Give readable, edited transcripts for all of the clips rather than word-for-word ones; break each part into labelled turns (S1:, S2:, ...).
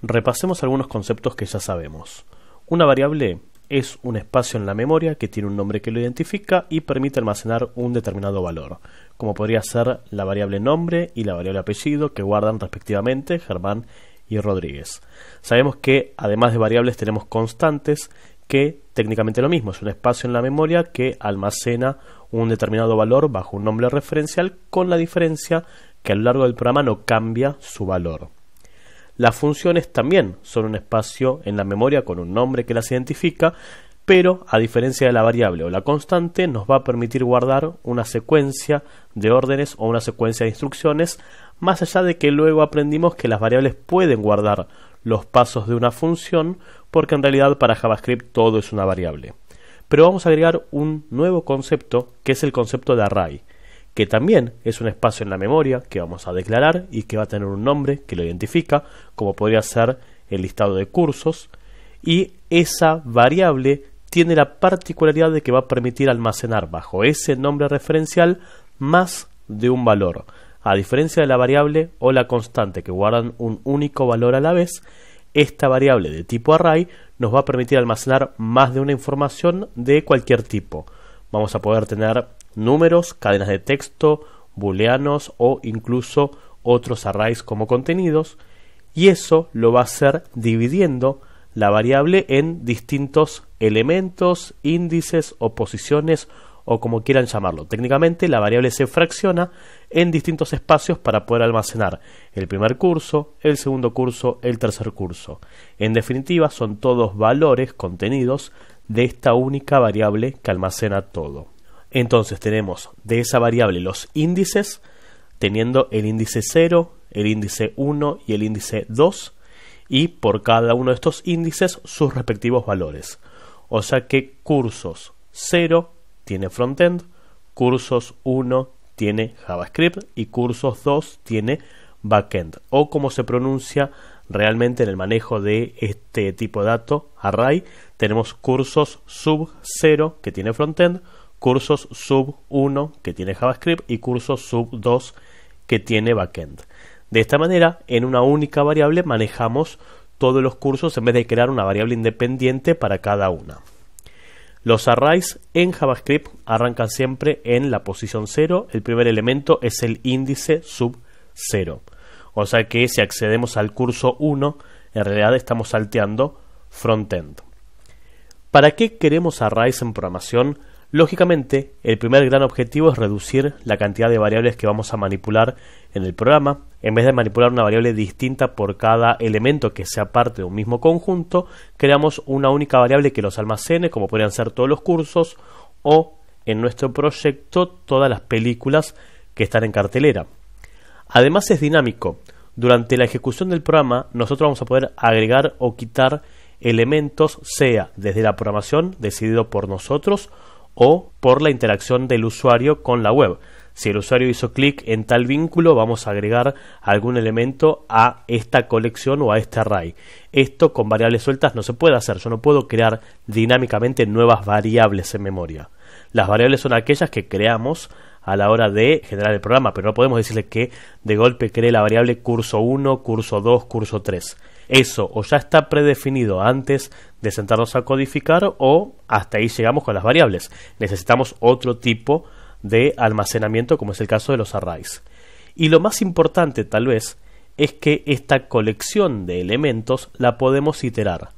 S1: Repasemos algunos conceptos que ya sabemos. Una variable es un espacio en la memoria que tiene un nombre que lo identifica y permite almacenar un determinado valor, como podría ser la variable nombre y la variable apellido que guardan respectivamente Germán y Rodríguez. Sabemos que además de variables tenemos constantes, que técnicamente lo mismo, es un espacio en la memoria que almacena un determinado valor bajo un nombre referencial, con la diferencia que a lo largo del programa no cambia su valor. Las funciones también son un espacio en la memoria con un nombre que las identifica, pero a diferencia de la variable o la constante nos va a permitir guardar una secuencia de órdenes o una secuencia de instrucciones, más allá de que luego aprendimos que las variables pueden guardar los pasos de una función, porque en realidad para JavaScript todo es una variable. Pero vamos a agregar un nuevo concepto, que es el concepto de array, que también es un espacio en la memoria que vamos a declarar y que va a tener un nombre que lo identifica, como podría ser el listado de cursos, y esa variable tiene la particularidad de que va a permitir almacenar bajo ese nombre referencial más de un valor. A diferencia de la variable o la constante que guardan un único valor a la vez, esta variable de tipo array nos va a permitir almacenar más de una información de cualquier tipo. Vamos a poder tener números, cadenas de texto, booleanos o incluso otros arrays como contenidos, y eso lo va a hacer dividiendo la variable en distintos elementos, índices o posiciones o como quieran llamarlo. Técnicamente la variable se fracciona en distintos espacios para poder almacenar el primer curso, el segundo curso, el tercer curso. En definitiva son todos valores contenidos de esta única variable que almacena todo. Entonces tenemos de esa variable los índices, teniendo el índice 0, el índice 1 y el índice 2, y por cada uno de estos índices sus respectivos valores. O sea que cursos 0 tiene frontend, cursos 1 tiene JavaScript y cursos 2 tiene backend, o como se pronuncia realmente en el manejo de este tipo de dato, array, tenemos cursos sub 0 que tiene frontend, cursos sub 1 que tiene JavaScript y cursos sub 2 que tiene backend. De esta manera, en una única variable manejamos todos los cursos en vez de crear una variable independiente para cada una. Los arrays en JavaScript arrancan siempre en la posición 0. El primer elemento es el índice sub 0. O sea que si accedemos al curso 1, en realidad estamos salteando frontend. ¿Para qué queremos arrays en programación? Lógicamente, el primer gran objetivo es reducir la cantidad de variables que vamos a manipular en el programa. En vez de manipular una variable distinta por cada elemento que sea parte de un mismo conjunto, creamos una única variable que los almacene, como podrían ser todos los cursos o, en nuestro proyecto, todas las películas que están en cartelera. Además es dinámico. Durante la ejecución del programa, nosotros vamos a poder agregar o quitar elementos, sea desde la programación, decidido por nosotros, o por la interacción del usuario con la web. Si el usuario hizo clic en tal vínculo, vamos a agregar algún elemento a esta colección o a este array. Esto con variables sueltas no se puede hacer. Yo no puedo crear dinámicamente nuevas variables en memoria. Las variables son aquellas que creamos a la hora de generar el programa, pero no podemos decirle que de golpe cree la variable curso 1, curso 2, curso 3. Eso o ya está predefinido antes de sentarnos a codificar, o hasta ahí llegamos con las variables. Necesitamos otro tipo de almacenamiento, como es el caso de los arrays. Y lo más importante tal vez es que esta colección de elementos la podemos iterar.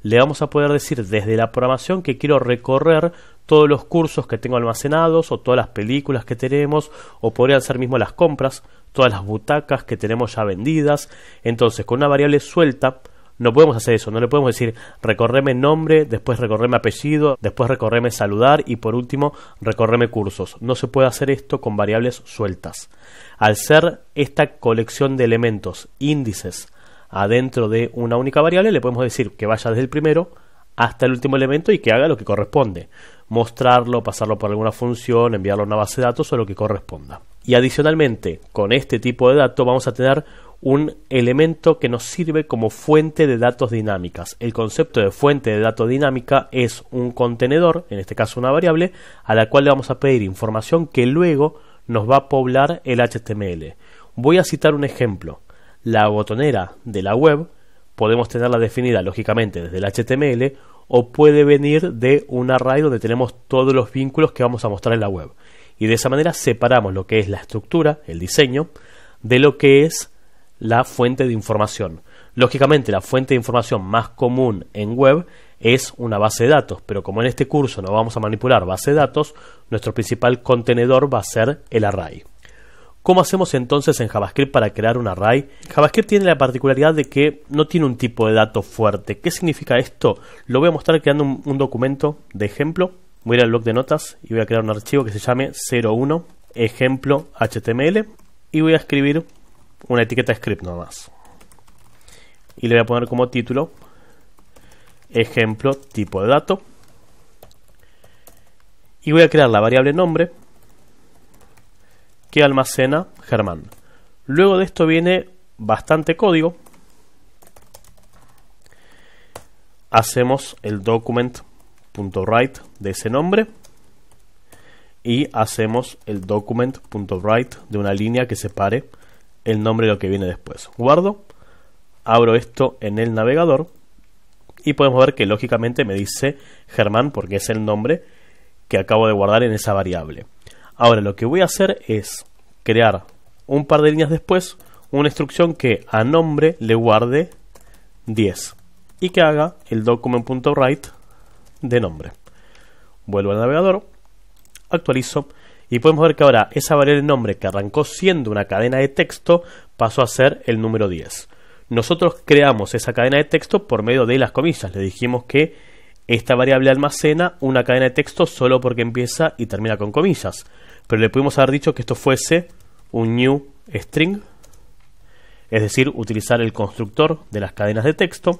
S1: Le vamos a poder decir desde la programación que quiero recorrer todos los cursos que tengo almacenados, o todas las películas que tenemos, o podrían ser mismo las compras, todas las butacas que tenemos ya vendidas. Entonces con una variable suelta no podemos hacer eso. No le podemos decir recorreme nombre, después recorreme apellido, después recorreme saludar y por último recorreme cursos. No se puede hacer esto con variables sueltas. Al ser esta colección de elementos índices adentro de una única variable, le podemos decir que vaya desde el primero hasta el último elemento y que haga lo que corresponde. Mostrarlo, pasarlo por alguna función, enviarlo a una base de datos o lo que corresponda. Y adicionalmente, con este tipo de datos vamos a tener un elemento que nos sirve como fuente de datos dinámicas. El concepto de fuente de datos dinámica es un contenedor, en este caso una variable, a la cual le vamos a pedir información que luego nos va a poblar el HTML. Voy a citar un ejemplo. La botonera de la web podemos tenerla definida lógicamente desde el HTML o puede venir de un array donde tenemos todos los vínculos que vamos a mostrar en la web. Y de esa manera separamos lo que es la estructura, el diseño, de lo que es la fuente de información. Lógicamente la fuente de información más común en web es una base de datos, pero como en este curso no vamos a manipular base de datos, nuestro principal contenedor va a ser el array. ¿Cómo hacemos entonces en JavaScript para crear un array? JavaScript tiene la particularidad de que no tiene un tipo de dato fuerte. ¿Qué significa esto? Lo voy a mostrar creando un documento de ejemplo. Voy a ir al bloc de notas y voy a crear un archivo que se llame 01 ejemplo HTML y voy a escribir una etiqueta script nomás. Y le voy a poner como título ejemplo tipo de dato. Y voy a crear la variable nombre que almacena Germán. Luego de esto viene bastante código. Hacemos el document.write de ese nombre y hacemos el document.write de una línea que separe el nombre de lo que viene después. Guardo, abro esto en el navegador y podemos ver que lógicamente me dice Germán porque es el nombre que acabo de guardar en esa variable. Ahora lo que voy a hacer es crear un par de líneas después una instrucción que a nombre le guarde 10 y que haga el document.write de nombre. Vuelvo al navegador, actualizo y podemos ver que ahora esa variable nombre que arrancó siendo una cadena de texto pasó a ser el número 10. Nosotros creamos esa cadena de texto por medio de las comillas. Le dijimos que esta variable almacena una cadena de texto solo porque empieza y termina con comillas. Pero le pudimos haber dicho que esto fuese un new string, es decir, utilizar el constructor de las cadenas de texto,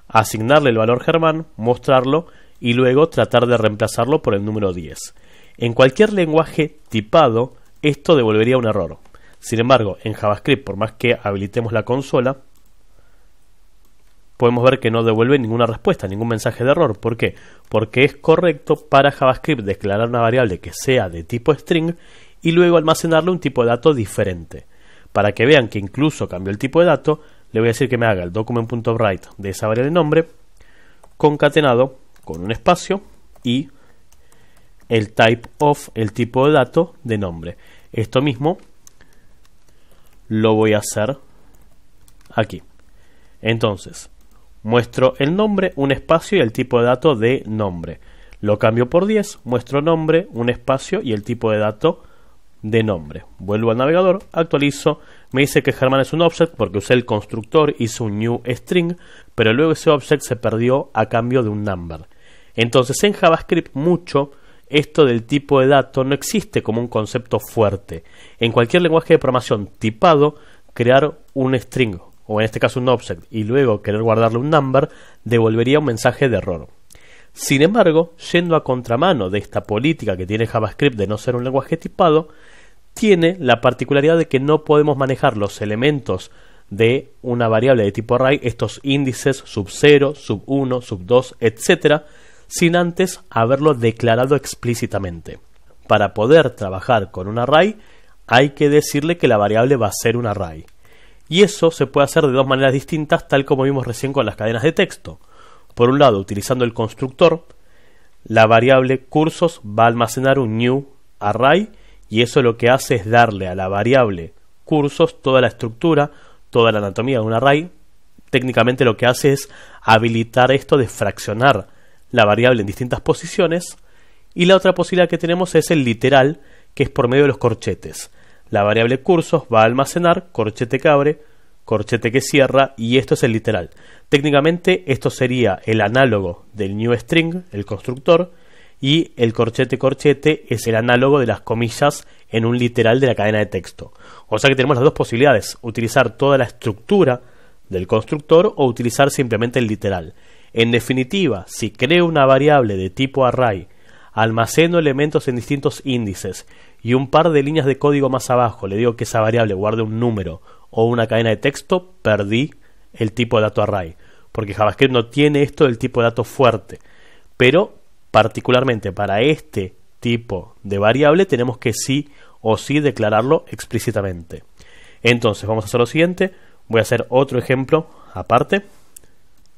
S1: asignarle el valor Germán, mostrarlo y luego tratar de reemplazarlo por el número 10. En cualquier lenguaje tipado, esto devolvería un error. Sin embargo, en JavaScript, por más que habilitemos la consola, podemos ver que no devuelve ninguna respuesta, ningún mensaje de error. ¿Por qué? Porque es correcto para JavaScript declarar una variable que sea de tipo string y luego almacenarle un tipo de dato diferente. Para que vean que incluso cambió el tipo de dato, le voy a decir que me haga el document.write de esa variable nombre concatenado con un espacio y el type of, el tipo de dato de nombre. Esto mismo lo voy a hacer aquí. Entonces, muestro el nombre, un espacio y el tipo de dato de nombre. Lo cambio por 10, muestro nombre, un espacio y el tipo de dato de nombre. Vuelvo al navegador, actualizo, me dice que Germán es un object porque usé el constructor, hice un new string, pero luego ese object se perdió a cambio de un number. Entonces en JavaScript mucho esto del tipo de dato no existe como un concepto fuerte. En cualquier lenguaje de programación tipado, crear un string o en este caso un object y luego querer guardarle un number devolvería un mensaje de error. Sin embargo, yendo a contramano de esta política que tiene JavaScript de no ser un lenguaje tipado, tiene la particularidad de que no podemos manejar los elementos de una variable de tipo array, estos índices sub 0, sub 1, sub 2, etc., sin antes haberlo declarado explícitamente. Para poder trabajar con un array, hay que decirle que la variable va a ser un array. Y eso se puede hacer de dos maneras distintas, tal como vimos recién con las cadenas de texto. Por un lado, utilizando el constructor, la variable cursos va a almacenar un new array y eso lo que hace es darle a la variable cursos toda la estructura, toda la anatomía de un array. Técnicamente lo que hace es habilitar esto de fraccionar la variable en distintas posiciones. Y la otra posibilidad que tenemos es el literal, que es por medio de los corchetes. La variable cursos va a almacenar corchete que abre, corchete que cierra, y esto es el literal. Técnicamente esto sería el análogo del new string, el constructor, y el corchete es el análogo de las comillas en un literal de la cadena de texto. O sea que tenemos las dos posibilidades, utilizar toda la estructura del constructor o utilizar simplemente el literal. En definitiva, si creo una variable de tipo array, almaceno elementos en distintos índices y un par de líneas de código más abajo le digo que esa variable guarde un número o una cadena de texto, perdí el tipo de dato array, porque JavaScript no tiene esto del tipo de dato fuerte, pero particularmente para este tipo de variable tenemos que sí o sí declararlo explícitamente. Entonces vamos a hacer lo siguiente, voy a hacer otro ejemplo aparte.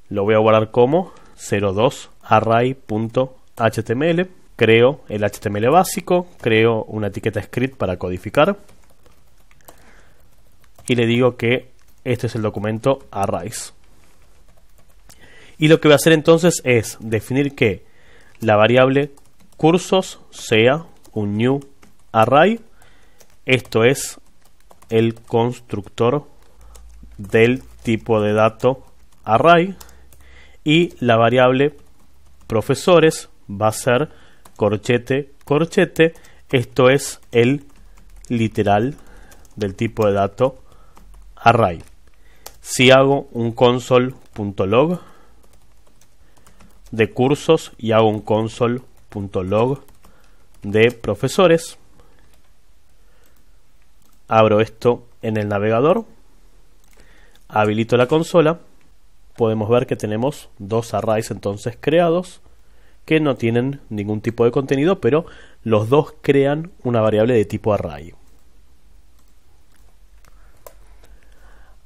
S1: Lo voy a guardar como 02 array.html. Creo el HTML básico, creo una etiqueta script para codificar y le digo que este es el documento arrays. Y lo que voy a hacer entonces es definir que la variable cursos sea un new array. Esto es el constructor del tipo de dato array, y la variable profesores va a ser corchete, corchete. Esto es el literal del tipo de dato array. Si hago un console.log de cursos y hago un console.log de profesores, abro esto en el navegador, habilito la consola, podemos ver que tenemos dos arrays entonces creados que no tienen ningún tipo de contenido, pero los dos crean una variable de tipo array.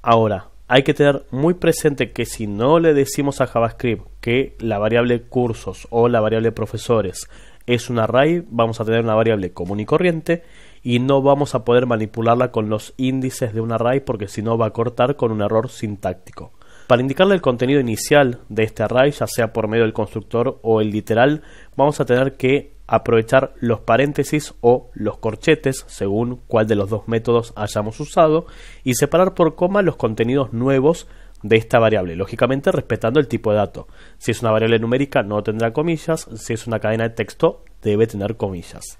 S1: Ahora, hay que tener muy presente que si no le decimos a JavaScript que la variable cursos o la variable profesores es un array, vamos a tener una variable común y corriente y no vamos a poder manipularla con los índices de un array, porque si no va a cortar con un error sintáctico. Para indicarle el contenido inicial de este array, ya sea por medio del constructor o el literal, vamos a tener que aprovechar los paréntesis o los corchetes, según cuál de los dos métodos hayamos usado, y separar por coma los contenidos nuevos de esta variable, lógicamente respetando el tipo de dato. Si es una variable numérica no tendrá comillas, si es una cadena de texto debe tener comillas.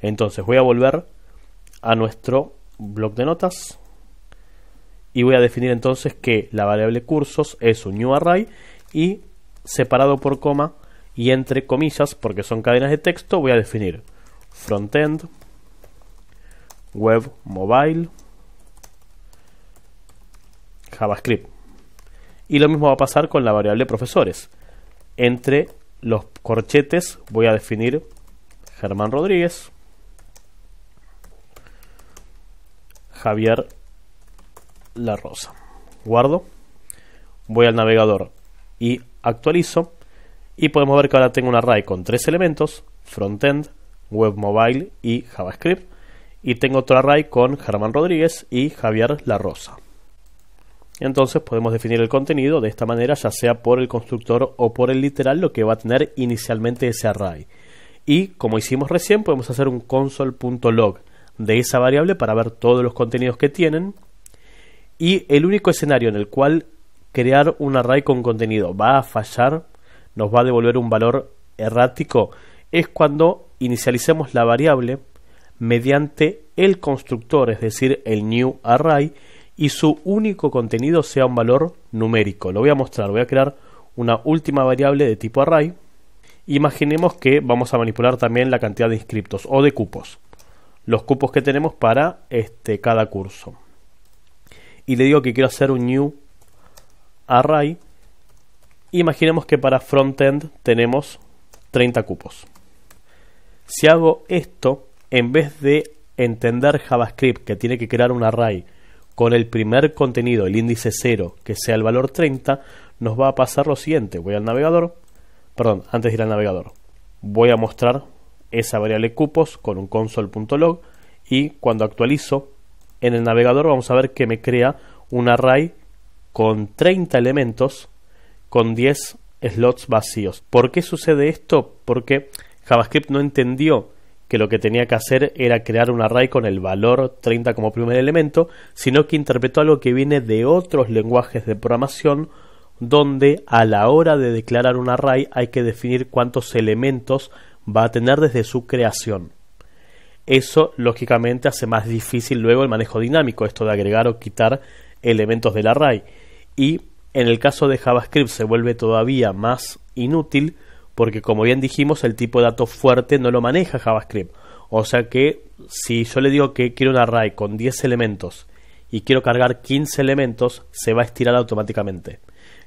S1: Entonces voy a volver a nuestro bloc de notas y voy a definir entonces que la variable cursos es un new array, y separado por coma y entre comillas, porque son cadenas de texto, voy a definir frontend, web, mobile, JavaScript. Y lo mismo va a pasar con la variable profesores. Entre los corchetes voy a definir Germán Rodríguez, Javier La Rosa. Guardo, voy al navegador y actualizo, y podemos ver que ahora tengo un array con tres elementos: frontend, web, mobile y JavaScript, y tengo otro array con Germán Rodríguez y Javier La Rosa. Entonces podemos definir el contenido de esta manera, ya sea por el constructor o por el literal, lo que va a tener inicialmente ese array. Y como hicimos recién, podemos hacer un console.log de esa variable para ver todos los contenidos que tienen. Y el único escenario en el cual crear un array con contenido va a fallar, nos va a devolver un valor errático, es cuando inicialicemos la variable mediante el constructor, es decir, el new array, y su único contenido sea un valor numérico. Lo voy a mostrar, voy a crear una última variable de tipo array. Imaginemos que vamos a manipular también la cantidad de inscriptos o de cupos, los cupos que tenemos para cada curso. Y le digo que quiero hacer un new array. Imaginemos que para frontend tenemos 30 cupos. Si hago esto, en vez de entender JavaScript que tiene que crear un array con el primer contenido, el índice 0, que sea el valor 30, nos va a pasar lo siguiente. Voy al navegador, perdón, antes de ir al navegador, voy a mostrar esa variable cupos con un console.log, y cuando actualizo en el navegador vamos a ver que me crea un array con 30 elementos con 10 slots vacíos. ¿Por qué sucede esto? Porque JavaScript no entendió que lo que tenía que hacer era crear un array con el valor 30 como primer elemento, sino que interpretó algo que viene de otros lenguajes de programación, donde a la hora de declarar un array hay que definir cuántos elementos va a tener desde su creación. Eso lógicamente hace más difícil luego el manejo dinámico, esto de agregar o quitar elementos del array, y en el caso de JavaScript se vuelve todavía más inútil, porque como bien dijimos, el tipo de dato fuerte no lo maneja JavaScript. O sea que si yo le digo que quiero un array con 10 elementos y quiero cargar 15 elementos, se va a estirar automáticamente.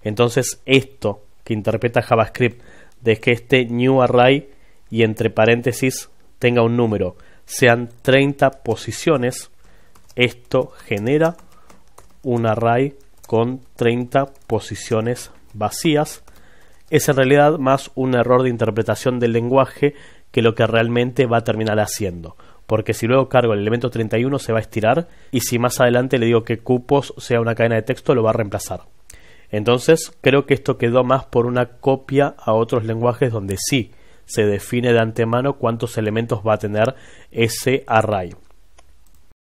S1: Entonces esto que interpreta JavaScript de que este new array y entre paréntesis tenga un número, sean 30 posiciones, esto genera un array con 30 posiciones vacías. Es en realidad más un error de interpretación del lenguaje que lo que realmente va a terminar haciendo, porque si luego cargo el elemento 31 se va a estirar, y si más adelante le digo que cupos sea una cadena de texto, lo va a reemplazar. Entonces creo que esto quedó más por una copia a otros lenguajes donde sí se define de antemano cuántos elementos va a tener ese array.